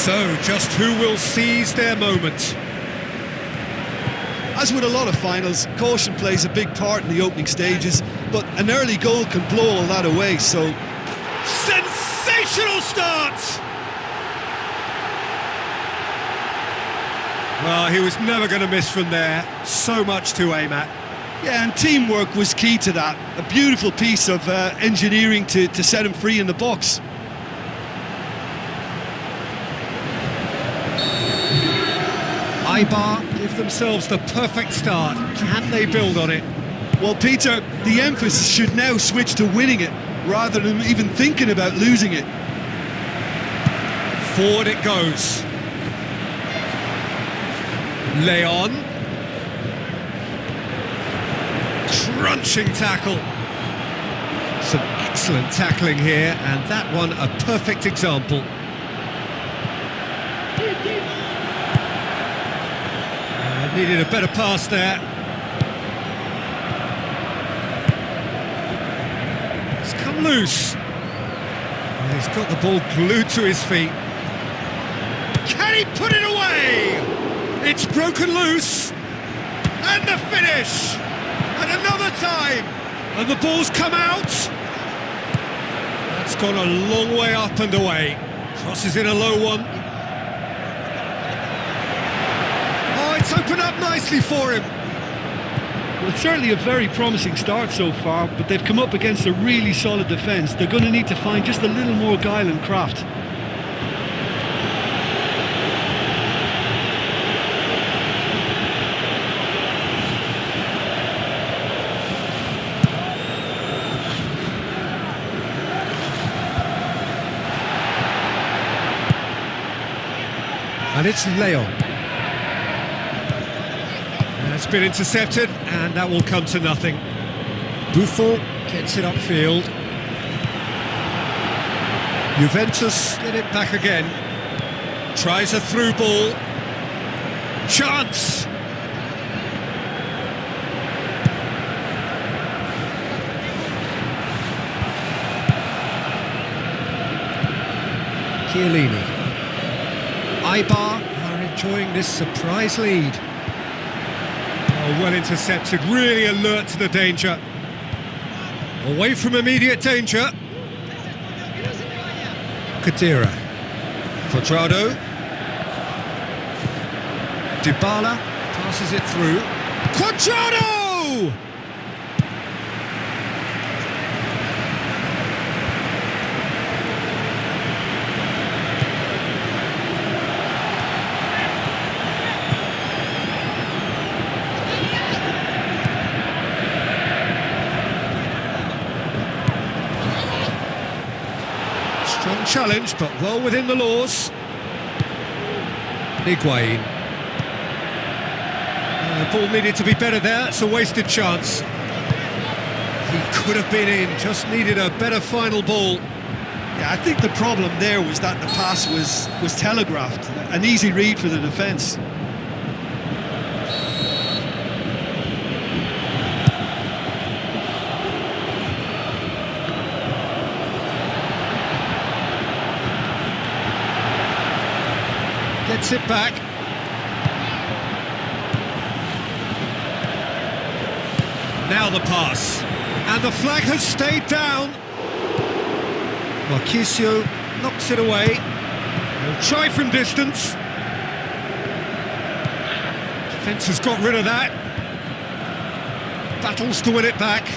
So, just who will seize their moment? As with a lot of finals, caution plays a big part in the opening stages, but an early goal can blow all that away, so... Sensational start! Well, he was never going to miss from there. So much to aim at. Yeah, and teamwork was key to that. A beautiful piece of engineering to set him free in the box. EIBAR give themselves the perfect start. Can they build on it? Well, Peter, the emphasis should now switch to winning it, rather than even thinking about losing it. Forward it goes. Leon. Crunching tackle. Some excellent tackling here, and that one a perfect example. Needed a better pass there. It's come loose. And he's got the ball glued to his feet. Can he put it away? It's broken loose. And the finish. And another time. And the ball's come out. That's gone a long way up and away. Crosses in a low one. It's opened up nicely for him. Well, it's certainly a very promising start so far, but they've come up against a really solid defence. They're going to need to find just a little more guile and craft. And it's Leon. It's been intercepted, and that will come to nothing. Buffon gets it upfield. Juventus get it back again. Tries a through ball. Chance! Chiellini. EIBAR are enjoying this surprise lead. Oh, well intercepted, really alert to the danger. Away from immediate danger. Kadira. Quadrado. Dybala passes it through. Quadrado! Strong challenge, but well within the laws. Higuain. The ball needed to be better there, it's a wasted chance. He could have been in, just needed a better final ball. Yeah, I think the problem there was that the pass was telegraphed. An easy read for the defence. Gets it back. Now the pass. And the flag has stayed down. Marquisio knocks it away. He'll try from distance. Defence has got rid of that. Battles to win it back.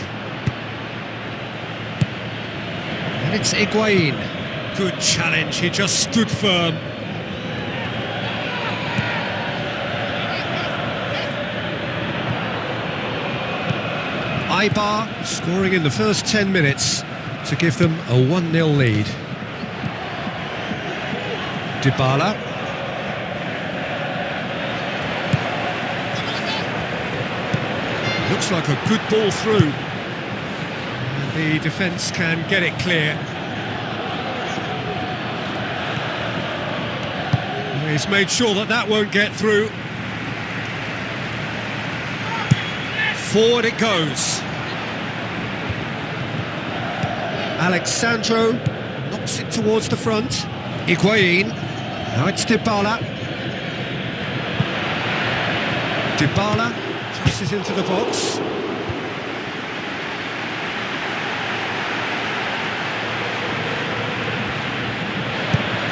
And it's Higuain. Good challenge, he just stood firm. EIBAR scoring in the first 10 minutes to give them a 1-0 lead. Dybala. Looks like a good ball through. And the defence can get it clear. He's made sure that that won't get through. Forward it goes. Alexandro knocks it towards the front. Higuain. Now it's Dybala. Dybala crosses into the box.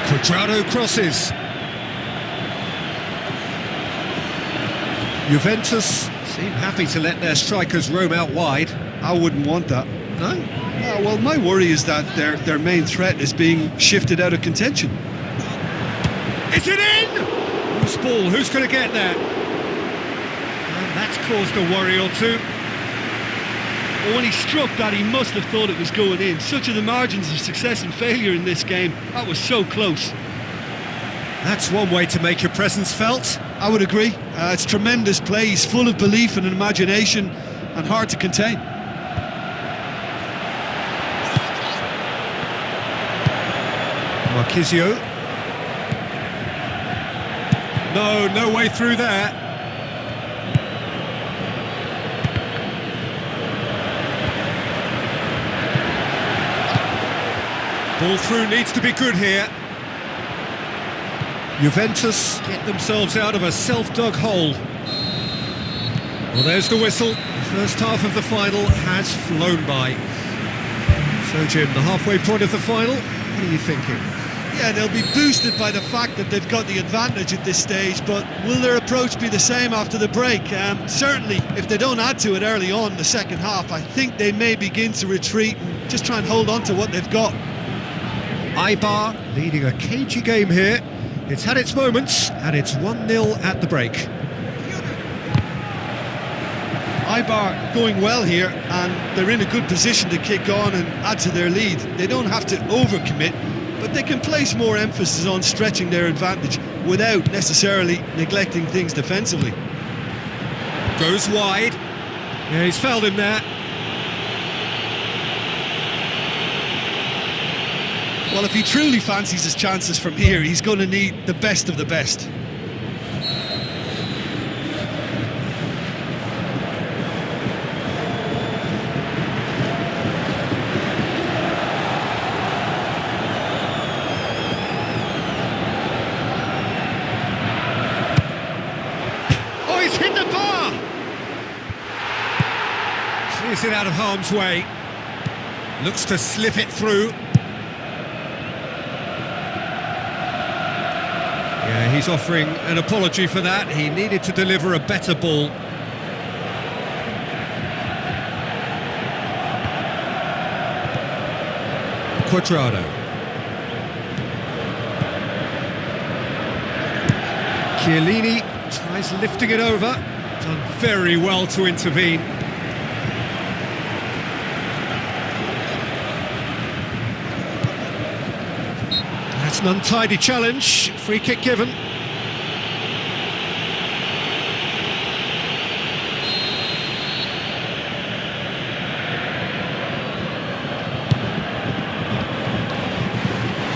Cuadrado crosses. Juventus seem happy to let their strikers roam out wide. I wouldn't want that. No? Well, my worry is that their main threat is being shifted out of contention. Is it in? Loose ball, who's going to get there? And that's caused a worry or two. But when he struck that, he must have thought it was going in. Such are the margins of success and failure in this game. That was so close. That's one way to make your presence felt. I would agree. It's tremendous play. He's full of belief and imagination and hard to contain. Marquisio. No way through there. Ball through needs to be good here. Juventus get themselves out of a self-dug hole. Well, there's the whistle. The first half of the final has flown by. So, Jim, the halfway point of the final, what are you thinking? Yeah, they'll be boosted by the fact that they've got the advantage at this stage, but will their approach be the same after the break? Certainly, if they don't add to it early on in the second half, I think they may begin to retreat and just try and hold on to what they've got. EIBAR leading a cagey game here. It's had its moments, and it's 1-0 at the break. EIBAR going well here, and they're in a good position to kick on and add to their lead. They don't have to overcommit, but they can place more emphasis on stretching their advantage without necessarily neglecting things defensively. Goes wide. Yeah, he's fouled him there. Well, if he truly fancies his chances from here, he's going to need the best of the best. Oh, he's hit the bar! Clears it out of harm's way. Looks to slip it through. Yeah, he's offering an apology for that. He needed to deliver a better ball. Cuadrado. Chiellini tries lifting it over. Done very well to intervene. That's an untidy challenge. Free kick given.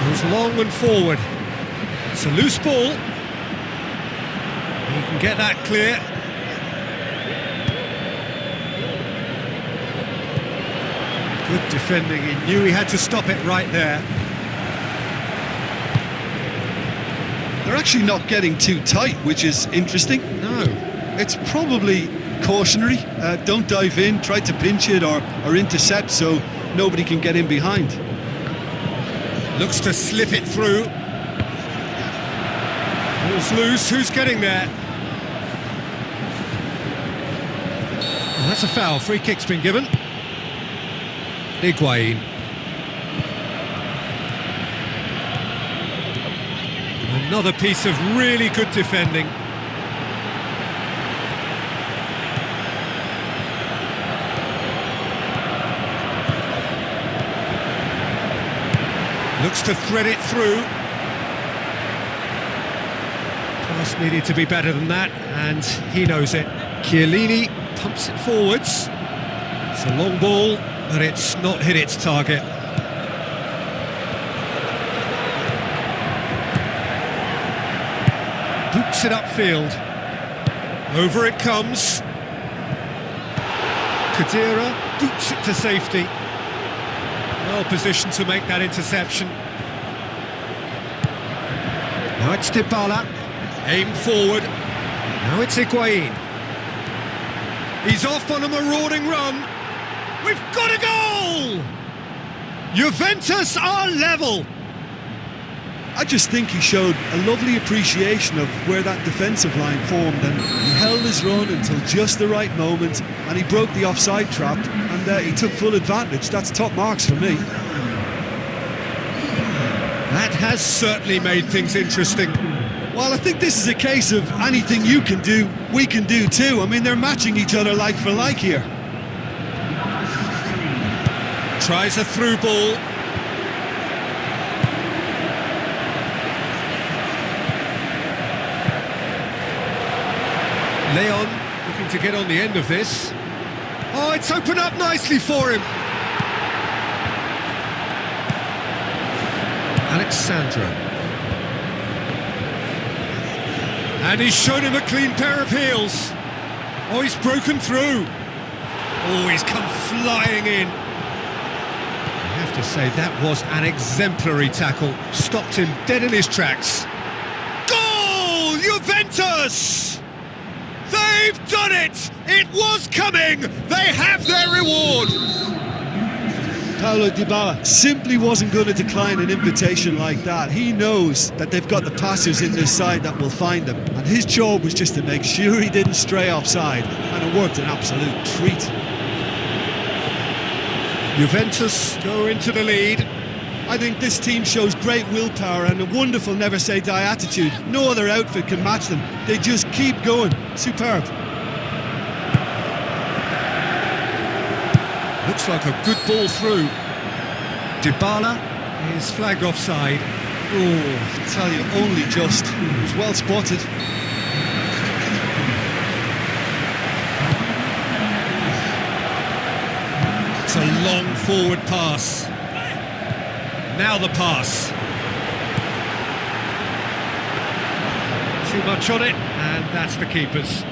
Goes long and forward. It's a loose ball. He can get that clear. Good defending. He knew he had to stop it right there. They're actually not getting too tight, which is interesting. No. It's probably cautionary. Don't dive in, try to pinch it or intercept so nobody can get in behind. Looks to slip it through. Ball's loose, who's getting there? Oh, that's a foul, free kick's been given. Higuain. Another piece of really good defending. Looks to thread it through. Pass needed to be better than that, and he knows it. Chiellini pumps it forwards. It's a long ball, but it's not hit its target. Boots it upfield. Over it comes. Kadira boots it to safety. Well positioned to make that interception. Now it's Dybala, aim forward. Now it's Higuain. He's off on a marauding run. We've got a goal! Juventus are level. I just think he showed a lovely appreciation of where that defensive line formed, and he held his run until just the right moment, and he broke the offside trap, and he took full advantage. That's top marks for me. That has certainly made things interesting. Well, I think this is a case of anything you can do, we can do too. I mean, they're matching each other like for like here. Tries a through ball. Leon looking to get on the end of this. Oh, it's opened up nicely for him. Alexandro. And he's shown him a clean pair of heels. Oh, he's broken through. Oh, he's come flying in. I have to say, that was an exemplary tackle. Stopped him dead in his tracks. Goal! Juventus! They've done it! It was coming! They have their reward! Paulo Dybala simply wasn't going to decline an invitation like that. He knows that they've got the passers in this side that will find him, and his job was just to make sure he didn't stray offside, and it worked an absolute treat. Juventus go into the lead. I think this team shows great willpower and a wonderful never-say-die attitude. No other outfit can match them. They just keep going. Superb. Looks like a good ball through. Dybala is flagged offside. Oh, I tell you, only just. It was well spotted. It's a long forward pass. Now the pass. Too much on it, and that's the keeper's.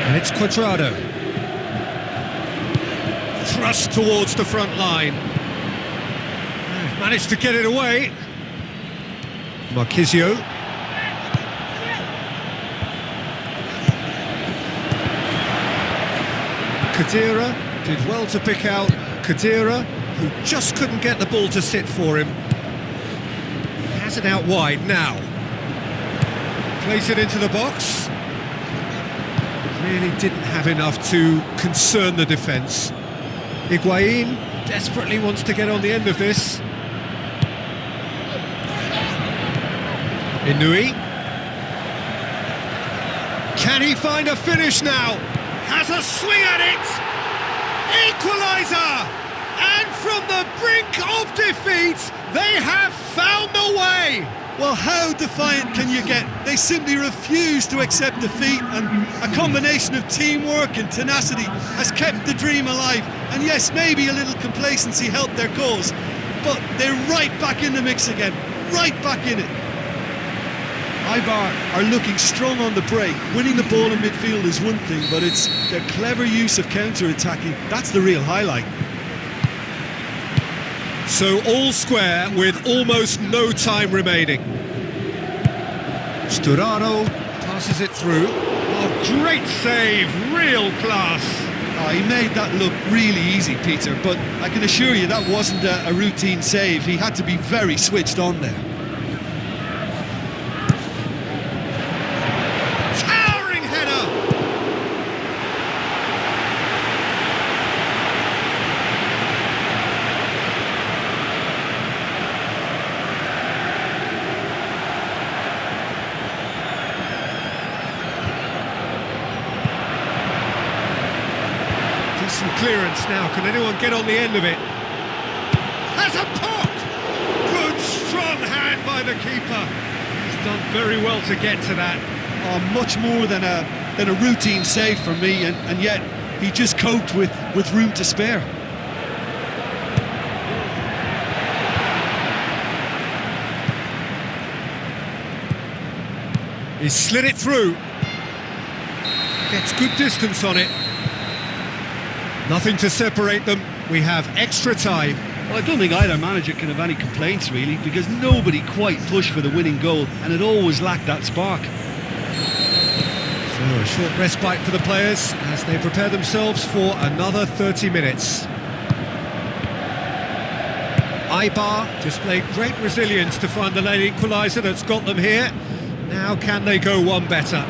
And it's Cuadrado. Thrust towards the front line. They've managed to get it away. Marquisio. Khedira did well to pick out Khedira, who just couldn't get the ball to sit for him. Has it out wide now. Place it into the box. Really didn't have enough to concern the defence. Higuain desperately wants to get on the end of this. Inui. Can he find a finish now? Has a swing at it! Equaliser! And from the brink of defeat, they have found the way! Well, how defiant can you get? They simply refuse to accept defeat, and a combination of teamwork and tenacity has kept the dream alive. And yes, maybe a little complacency helped their cause, but they're right back in the mix again, right back in it. EIBAR are looking strong on the break. Winning the ball in midfield is one thing, but it's their clever use of counter-attacking. That's the real highlight. So all square with almost no time remaining. Sturaro passes it through. Oh, great save, real class. Oh, he made that look really easy, Peter, but I can assure you that wasn't a routine save. He had to be very switched on there. Some clearance now, can anyone get on the end of it? Has a pop! Good strong hand by the keeper. He's done very well to get to that. Oh, much more than a routine save for me, and yet he just coped with room to spare. He slid it through. Gets good distance on it. Nothing to separate them. We have extra time. Well, I don't think either manager can have any complaints, really, because nobody quite pushed for the winning goal, and it always lacked that spark. So a short respite for the players as they prepare themselves for another 30 minutes. EIBAR displayed great resilience to find the late equaliser that's got them here. Now can they go one better?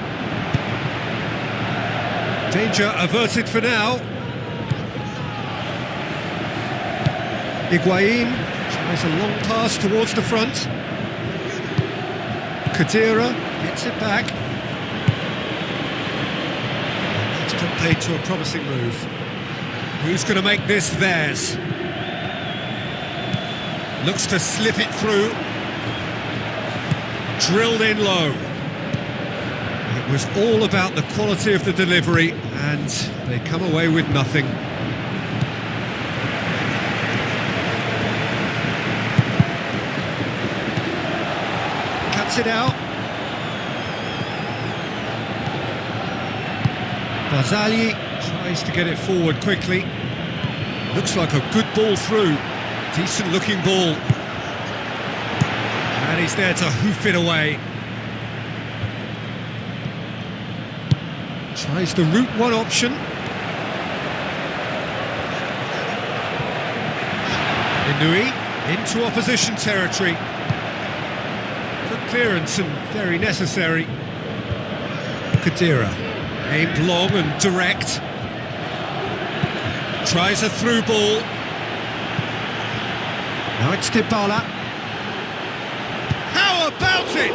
Danger averted for now. Higuain tries a long pass towards the front. Khedira gets it back. That's played to a promising move. Who's going to make this theirs? Looks to slip it through. Drilled in low. It was all about the quality of the delivery, and they come away with nothing. Cuts it out. Barzagli tries to get it forward quickly. Looks like a good ball through. Decent looking ball. And he's there to hoof it away. Tries the route one option. Inui into opposition territory. Good clearance and very necessary. Khedira aimed long and direct. Tries a through ball. Now it's Dybala. How about it?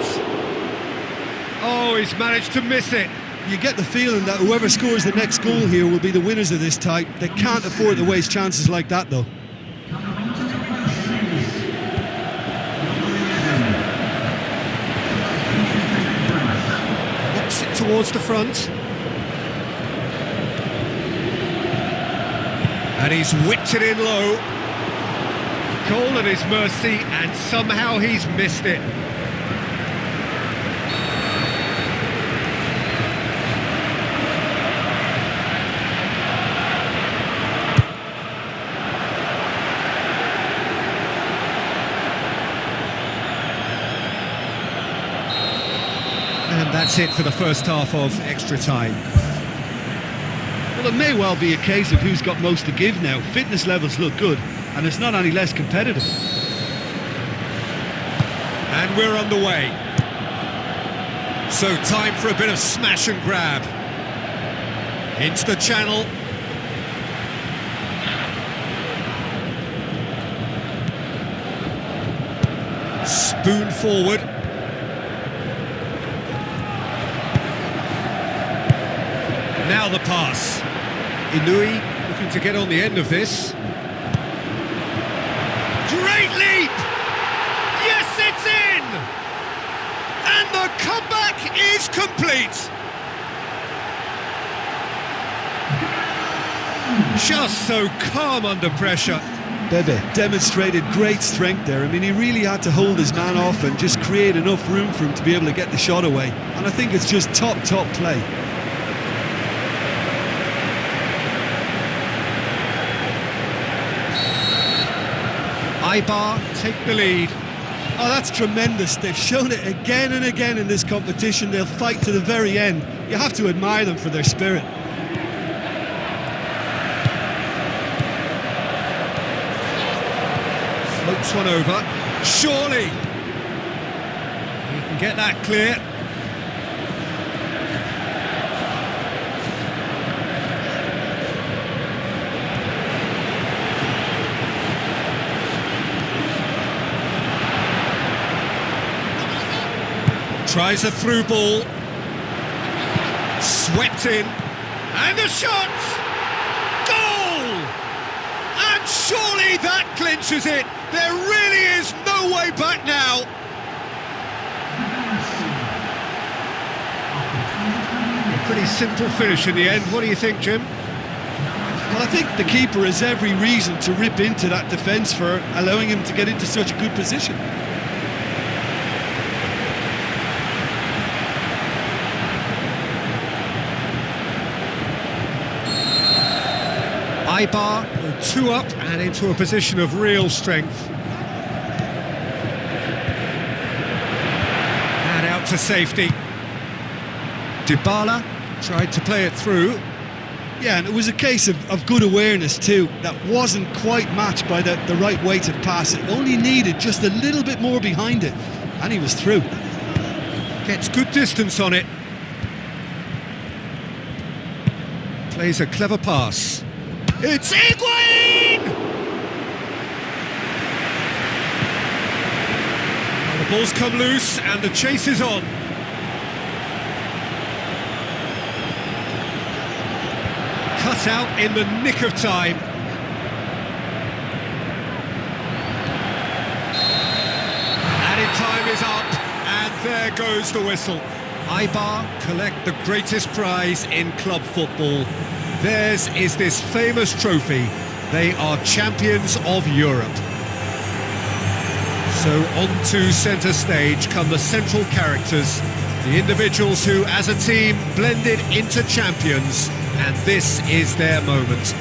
Oh, he's managed to miss it. You get the feeling that whoever scores the next goal here will be the winners of this tie. They can't afford to waste chances like that, though. Knocks it towards the front. And he's whipped it in low. Goal at his mercy, and somehow he's missed it. And that's it for the first half of extra time. Well, it may well be a case of who's got most to give now. Fitness levels look good, and it's not any less competitive. And we're underway. So time for a bit of smash and grab. Into the channel. Spoon forward. Now the pass. Inui looking to get on the end of this. Great leap! Yes, it's in! And the comeback is complete! Just so calm under pressure. Bebe demonstrated great strength there. I mean, he really had to hold his man off and just create enough room for him to be able to get the shot away. And I think it's just top play. EIBAR take the lead. Oh, that's tremendous. They've shown it again and again in this competition. They'll fight to the very end. You have to admire them for their spirit. Floats one over. Surely! He can get that clear. Tries a through ball. Swept in. And a shot! Goal! And surely that clinches it. There really is no way back now. A pretty simple finish in the end. What do you think, Jim? Well, I think the keeper has every reason to rip into that defence for allowing him to get into such a good position. EIBAR go 2 up and into a position of real strength. And out to safety. Dybala tried to play it through. Yeah, and it was a case of good awareness too. That wasn't quite matched by the right weight of pass. It only needed just a little bit more behind it, and he was through. Gets good distance on it. Plays a clever pass. It's Higuain! Well, the ball's come loose and the chase is on. Cut out in the nick of time. Added time is up, and there goes the whistle. EIBAR collect the greatest prize in club football. Theirs is this famous trophy. They are champions of Europe. So onto centre stage come the central characters, the individuals who, as a team, blended into champions. And this is their moment.